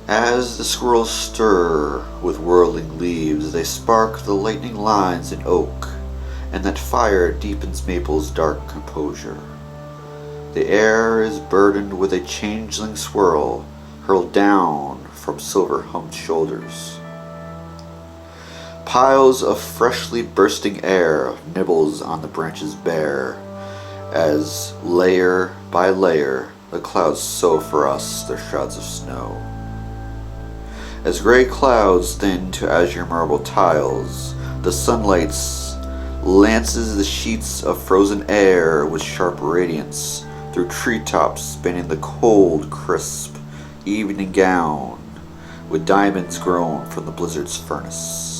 As the squirrels stir with whirling leaves, they spark the lightning lines in oak, and that fire deepens Maple's dark composure. The air is burdened with a changeling swirl hurled down from silver-humped shoulders. Piles of freshly bursting air nibbles on the branches bare, as layer by layer the clouds sow for us their shrouds of snow. As gray clouds thin to azure marble tiles, the sunlight lances the sheets of frozen air with sharp radiance through treetops spanning the cold, crisp evening gown with diamonds grown from the blizzard's furnace.